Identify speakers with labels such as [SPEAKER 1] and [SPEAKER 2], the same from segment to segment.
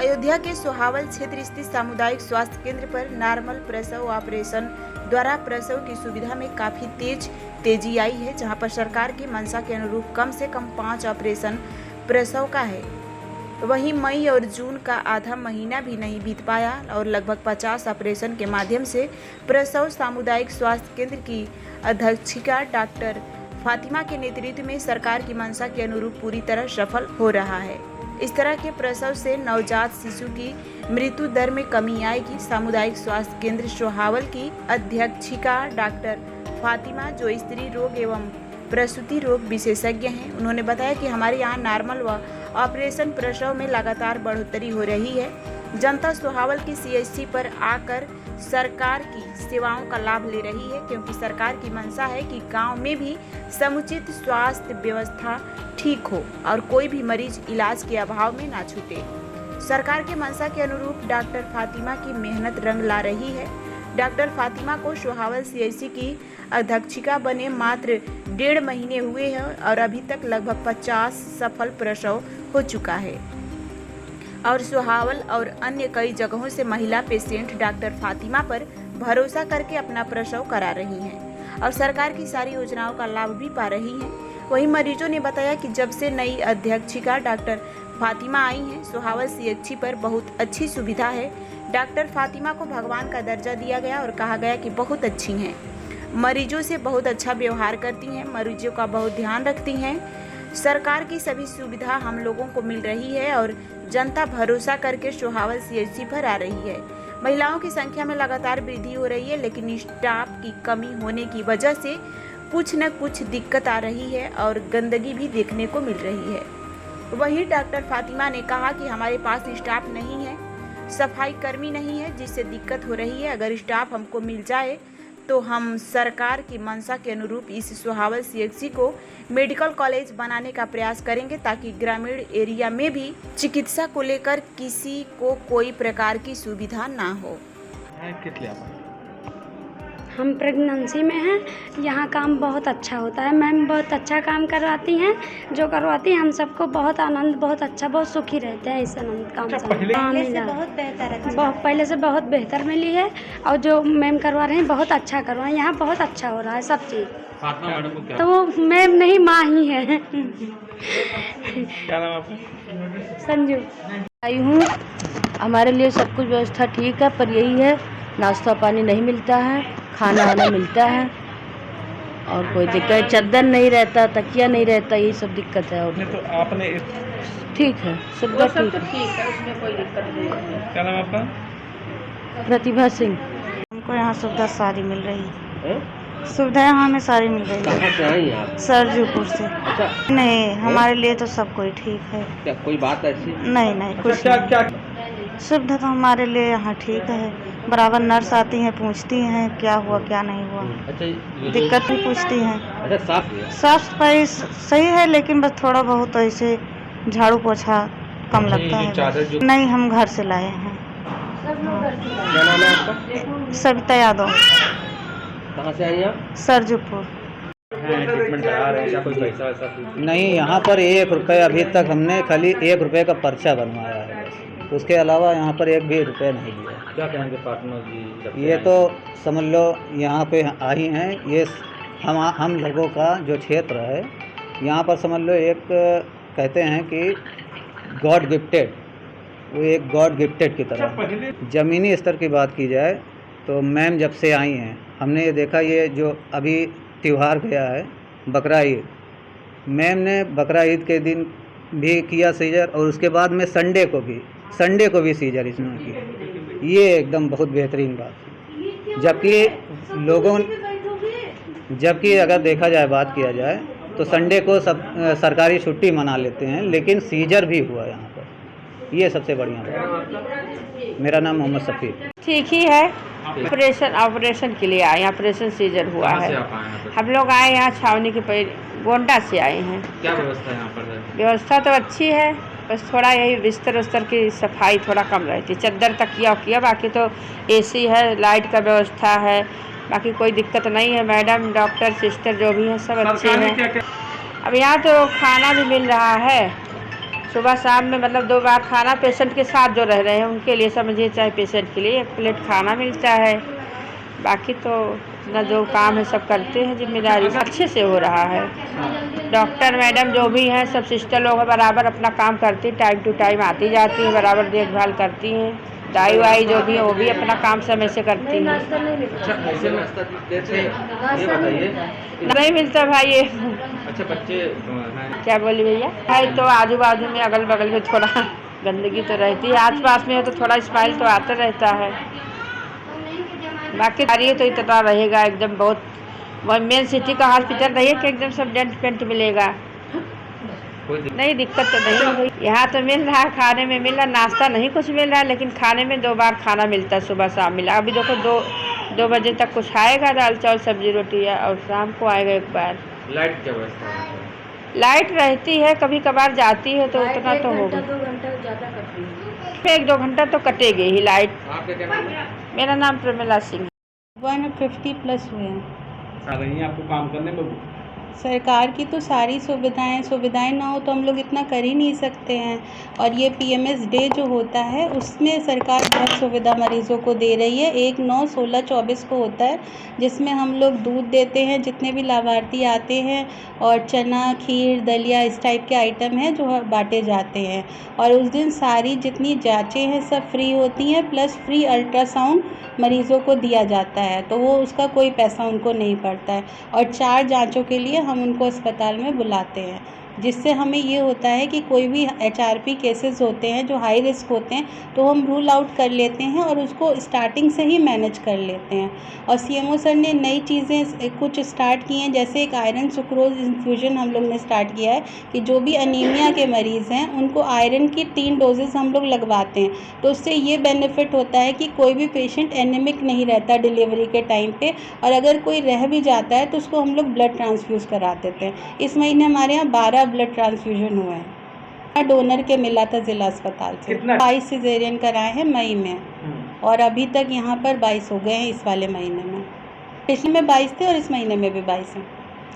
[SPEAKER 1] अयोध्या के सोहावल क्षेत्र स्थित सामुदायिक स्वास्थ्य केंद्र पर नॉर्मल प्रसव ऑपरेशन द्वारा प्रसव की सुविधा में काफी तेजी आई है, जहां पर सरकार की मंशा के अनुरूप कम से कम 5 ऑपरेशन प्रसव का है। वहीं मई और जून का आधा महीना भी नहीं बीत पाया और लगभग 50 ऑपरेशन के माध्यम से प्रसव सामुदायिक स्वास्थ्य केंद्र की अधीक्षिका डॉक्टर फातिमा के नेतृत्व में सरकार की मंशा के अनुरूप पूरी तरह सफल हो रहा है। इस तरह के प्रसव से नवजात शिशु की मृत्यु दर में कमी आएगी। सामुदायिक स्वास्थ्य केंद्र सोहावल की अधीक्षिका डॉक्टर फातिमा, जो स्त्री रोग एवं प्रसूति रोग विशेषज्ञ हैं, उन्होंने बताया कि हमारे यहाँ नॉर्मल व ऑपरेशन प्रसव में लगातार बढ़ोतरी हो रही है। जनता सोहावल की CHC पर आकर सरकार की सेवाओं का लाभ ले रही है, क्योंकि सरकार की मंशा है कि गांव में भी समुचित स्वास्थ्य व्यवस्था ठीक हो और कोई भी मरीज इलाज के अभाव में ना छूटे। सरकार के मंशा के अनुरूप डॉक्टर फातिमा की मेहनत रंग ला रही है। डॉक्टर फातिमा को सोहावल CHC की अधीक्षिका बने मात्र 1.5 महीने हुए हैं और अभी तक लगभग 50 सफल प्रसव हो चुका है और सोहावल और अन्य कई जगहों से महिला पेशेंट डॉक्टर फातिमा पर भरोसा करके अपना प्रसव करा रही हैं और सरकार की सारी योजनाओं का लाभ भी पा रही हैं। वहीं मरीजों ने बताया कि जब से नई अधीक्षिका डॉक्टर फातिमा आई हैं, सोहावल CHC पर बहुत अच्छी सुविधा है। डॉक्टर फातिमा को भगवान का दर्जा दिया गया और कहा गया कि बहुत अच्छी हैं, मरीजों से बहुत अच्छा व्यवहार करती हैं, मरीजों का बहुत ध्यान रखती हैं। सरकार की सभी सुविधा हम लोगों को मिल रही है और जनता भरोसा करके सोहावल CHC पर आ रही है। महिलाओं की संख्या में लगातार वृद्धि हो रही है, लेकिन स्टाफ की कमी होने की वजह से कुछ न कुछ दिक्कत आ रही है और गंदगी भी देखने को मिल रही है। वहीं डॉक्टर फातिमा ने कहा कि हमारे पास स्टाफ नहीं है, सफाई कर्मी नहीं है, जिससे दिक्कत हो रही है। अगर स्टाफ हमको मिल जाए तो हम सरकार की मंशा के अनुरूप इस सोहावल CHC को मेडिकल कॉलेज बनाने का प्रयास करेंगे, ताकि ग्रामीण एरिया में भी चिकित्सा को लेकर किसी को कोई प्रकार की सुविधा ना हो।
[SPEAKER 2] हम प्रेगनेंसी में हैं, यहाँ काम बहुत अच्छा होता है। मैम बहुत अच्छा काम करवाती हैं, जो करवाती हैं हम सबको बहुत आनंद, बहुत अच्छा, बहुत सुखी रहते हैं इस आनंद काम से।
[SPEAKER 3] पहले से बहुत बेहतर है,
[SPEAKER 2] पहले से बहुत बेहतर मिली है और जो मैम करवा रहे हैं बहुत अच्छा करवा रहे हैं। यहाँ बहुत अच्छा हो रहा है सब चीज़। तो वो मैम नहीं, माँ ही है।
[SPEAKER 4] क्या नाम आपका?
[SPEAKER 2] संजू।
[SPEAKER 3] आई हूँ, हमारे लिए सब कुछ व्यवस्था ठीक है, पर यही है नाश्ता पानी नहीं मिलता है, खाना वाना मिलता है और कोई दिक्कत, चद्दर नहीं रहता, तकिया नहीं रहता, यही सब दिक्कत है। और
[SPEAKER 4] तो आपने
[SPEAKER 3] ठीक है, सुविधा ठीक
[SPEAKER 4] है, उसमें कोई दिक्कत नहीं है। क्या नाम आपका?
[SPEAKER 3] प्रतिभा सिंह।
[SPEAKER 5] हमको यहाँ सुविधा सारी मिल रही है, सुविधा यहाँ हमें सारी मिल रही है।
[SPEAKER 4] कहाँ से आई आप?
[SPEAKER 5] सरजूपुर से।
[SPEAKER 4] अच्छा,
[SPEAKER 5] नहीं, हमारे लिए तो सब कोई ठीक है।
[SPEAKER 4] क्या कोई बात ऐसी?
[SPEAKER 5] नहीं, कुछ
[SPEAKER 4] क्या
[SPEAKER 5] सुविधा तो हमारे लिए यहाँ ठीक है। बराबर नर्स आती हैं, पूछती हैं क्या हुआ क्या नहीं हुआ।
[SPEAKER 4] अच्छा,
[SPEAKER 5] दिक्कत भी पूछती हैं।
[SPEAKER 4] अच्छा,
[SPEAKER 5] साफ सफाई सही है, लेकिन बस थोड़ा बहुत ऐसे झाड़ू पोछा कम लगता है। नहीं, हम घर से लाए हैं।
[SPEAKER 4] क्या नाम है आपका?
[SPEAKER 5] सविता यादव।
[SPEAKER 4] कहाँ से आई आप?
[SPEAKER 5] सरजूपुर।
[SPEAKER 4] ट्रीटमेंट करा रहे हैं क्या? कोई पैसा वैसा?
[SPEAKER 6] नहीं, यहाँ पर 1 रुपये अभी तक हमने खाली 1 रुपये का पर्चा बनवाया है, उसके अलावा यहाँ पर 1 भी रुपये नहीं दिया।
[SPEAKER 4] क्या कहेंगे फातिमा जी?
[SPEAKER 6] ये तो समझ लो यहाँ पे आई हैं, ये हम लोगों का जो क्षेत्र है यहाँ पर समझ लो एक कहते हैं कि गॉड गिफ्टेड, वो एक गॉड गिफ्टेड की तरह। ज़मीनी स्तर की बात की जाए तो मैम जब से आई हैं हमने ये देखा, ये जो अभी त्यौहार गया है बकरा ईद, मैम ने बकरा ईद के दिन भी किया सीजर और उसके बाद में संडे को भी सीजर इसमें की। ये एकदम बहुत बेहतरीन बात है। जबकि अगर देखा जाए, बात किया जाए तो संडे को सब सरकारी छुट्टी मना लेते हैं, लेकिन सीजर भी हुआ यहाँ पर, ये सबसे बढ़िया बात है। मेरा नाम मोहम्मद सफ़ीर।
[SPEAKER 7] ठीक ही है, ऑपरेशन के लिए आए, ऑपरेशन सीजर हुआ है। हम लोग आए यहाँ छावनी के गोंडा से आए हैं।
[SPEAKER 4] क्या व्यवस्था है यहाँ पर?
[SPEAKER 7] व्यवस्था तो अच्छी है, बस थोड़ा यही बिस्तर उस्तर की सफाई थोड़ा कम रहती है। चद्दर तकिया, बाकी तो AC है, लाइट का व्यवस्था है, बाकी कोई दिक्कत नहीं है। मैडम, डॉक्टर, सिस्टर जो भी हैं सब अच्छे हैं। अब यहाँ तो खाना भी मिल रहा है, सुबह शाम में मतलब 2 बार खाना पेशेंट के साथ जो रह रहे हैं उनके लिए समझिए, चाहे पेशेंट के लिए 1 प्लेट खाना मिलता है। बाकी तो अपना जो काम है सब करते हैं, जिम्मेदारी से अच्छे से हो रहा है। डॉक्टर मैडम जो भी हैं सब सिस्टर लोग हैं, बराबर अपना काम करती, टाइम टू टाइम आती जाती हैं, बराबर देखभाल करती हैं। दाई वाई जो भी है वो भी अपना काम समय से करती हैं। नहीं मिलता भाई ये।
[SPEAKER 4] अच्छा, बच्चे हैं?
[SPEAKER 7] क्या बोली भैया? है तो आजू बाजू में अगल बगल में थोड़ा गंदगी तो रहती है, आस पास में हो तो थोड़ा स्मेल तो आता रहता है। बाकी कार्य तो इतना रहेगा एकदम, बहुत मेन सिटी का हॉस्पिटल रहिए कि एकदम सब डेंट पेंट मिलेगा, नहीं दिक्कत तो नहीं हुई। यहाँ तो मिल रहा है, खाने में मिल रहा, नाश्ता नहीं कुछ मिल रहा है, लेकिन खाने में 2 बार खाना मिलता है, सुबह शाम मिला। अभी देखो 2 बजे तक कुछ आएगा, दाल चावल सब्जी रोटी, और शाम को आएगा 1 बार।
[SPEAKER 4] लाइट क्या व्यवस्था है?
[SPEAKER 7] लाइट रहती है, कभी कभार जाती है तो उतना तो होगा, 1-2 घंटा तो कटेगी ही लाइट।
[SPEAKER 4] आपका क्या नाम है?
[SPEAKER 7] मेरा नाम प्रमिला सिंह।
[SPEAKER 5] 150+ हुए हैं।
[SPEAKER 4] आ रही हैं आपको काम करने में?
[SPEAKER 5] सरकार की तो सारी सुविधाएं ना हो तो हम लोग इतना कर ही नहीं सकते हैं। और ये PMS डे जो होता है उसमें सरकार बहुत सुविधा मरीज़ों को दे रही है। 1, 9, 16, 24 को होता है, जिसमें हम लोग दूध देते हैं जितने भी लाभार्थी आते हैं, और चना, खीर, दलिया इस टाइप के आइटम हैं जो बांटे जाते हैं। और उस दिन सारी जितनी जांचें हैं सब फ्री होती हैं, प्लस फ्री अल्ट्रासाउंड मरीज़ों को दिया जाता है, तो वो उसका कोई पैसा उनको नहीं पड़ता है। और 4 जांचों के लिए हम उनको अस्पताल में बुलाते हैं, जिससे हमें ये होता है कि कोई भी HRP केसेस होते हैं जो हाई रिस्क होते हैं तो हम रूल आउट कर लेते हैं और उसको स्टार्टिंग से ही मैनेज कर लेते हैं। और CMO सर ने नई चीज़ें कुछ स्टार्ट की हैं, जैसे एक आयरन सुक्रोज इन्फ्यूजन हम लोग ने स्टार्ट किया है कि जो भी अनीमिया के मरीज़ हैं उनको आयरन की 3 डोजेज़ हम लोग लगवाते हैं। तो उससे ये बेनिफिट होता है कि कोई भी पेशेंट एनीमिक नहीं रहता डिलीवरी के टाइम पे, और अगर कोई रह भी जाता है तो उसको हम लोग ब्लड ट्रांसफ्यूज़ करा देते हैं। इस महीने हमारे यहाँ 12 ब्लड ट्रांसफ्यूजन हुए हैं। डोनर के मिला था जिला अस्पताल से। 22 सिजेरियन कराए हैं मई में, और अभी तक यहाँ पर 22 हो गए हैं इस वाले महीने में। पिछले में 22 थे और इस महीने में भी 22 हैं।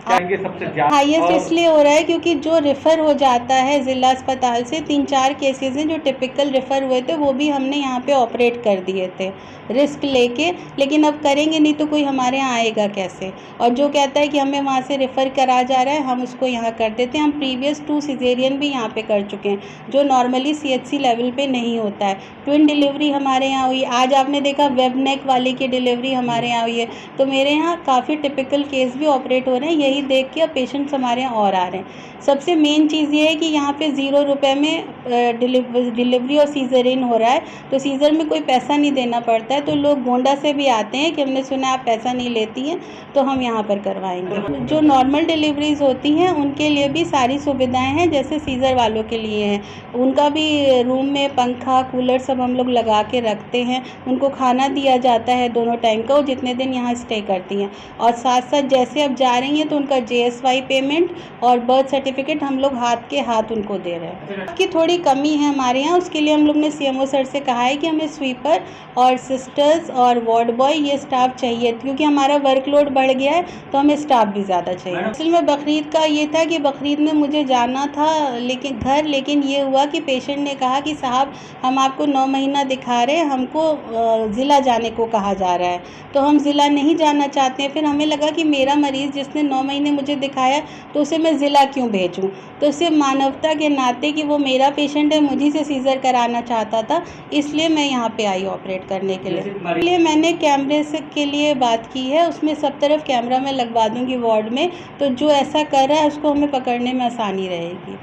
[SPEAKER 5] हाईएस्ट इसलिए हो रहा है क्योंकि जो रेफ़र हो जाता है ज़िला अस्पताल से, 3-4 केसेस हैं जो टिपिकल रेफ़र हुए थे, वो भी हमने यहाँ पे ऑपरेट कर दिए थे रिस्क लेके। लेकिन अब करेंगे नहीं तो कोई हमारे यहाँ आएगा कैसे? और जो कहता है कि हमें वहाँ से रेफ़र करा जा रहा है, हम उसको यहाँ कर देते हैं। हम प्रीवियस 2 सिजेरियन भी यहाँ पे कर चुके हैं, जो नॉर्मली CHC लेवल पे नहीं होता है। ट्विन डिलीवरी हमारे यहाँ हुई, आज आपने देखा वेब नेक वाले की डिलीवरी हमारे यहाँ हुई है। तो मेरे यहाँ काफ़ी टिपिकल केस भी ऑपरेट हो रहे हैं, यही देख के अब पेशेंट्स हमारे यहाँ और आ रहे हैं। सबसे मेन चीज़ ये है कि यहाँ पे 0 रुपये में डिलीवरी और सीजरिन हो रहा है, तो सीज़र में कोई पैसा नहीं देना पड़ता है। तो लोग गोंडा से भी आते हैं कि हमने सुना आप पैसा नहीं लेती हैं, तो हम यहाँ पर करवाएंगे। जो नॉर्मल डिलीवरीज होती हैं उनके लिए भी सारी सुविधाएं हैं, जैसे सीज़र वालों के लिए हैं। उनका भी रूम में पंखा, कूलर सब हम लोग लगा के रखते हैं। उनको खाना दिया जाता है दोनों टाइम का, वो जितने दिन यहाँ स्टे करती हैं। और साथ साथ जैसे अब जा रही हैं तो उनका JSY पेमेंट और बर्थ सर्टिफिकेट हम लोग हाथ के हाथ उनको दे रहे हैं। उसकी थोड़ी कमी है हमारे यहाँ, उसके लिए हम लोग ने CMO सर से कहा है कि हमें स्वीपर और सिस्टर्स और वार्ड बॉय ये स्टाफ चाहिए, क्योंकि हमारा वर्कलोड बढ़ गया है तो हमें स्टाफ भी ज़्यादा चाहिए। असल में बकरीद का ये था कि बकरीद में मुझे जाना था लेकिन ये हुआ कि पेशेंट ने कहा कि साहब हम आपको 9 महीना दिखा रहे हैं, हमको ज़िला जाने को कहा जा रहा है, तो हम ज़िला नहीं जाना चाहते हैं। फिर हमें लगा कि मेरा मरीज़ जिसने 9 महीने मुझे दिखाया तो उसे मैं ज़िला क्यों भेजूं? तो उसे मानवता के नाते कि वो मेरा पेशेंट है, मुझी से सीज़र कराना चाहता था, इसलिए मैं यहाँ पे आई ऑपरेट करने के लिए। इसलिए मैंने कैमरे से के लिए बात की है, उसमें सब तरफ कैमरा मैं लगवा दूँगी वार्ड में, तो जो ऐसा कर रहा है उसको हमें पकड़ने में आसानी रहेगी।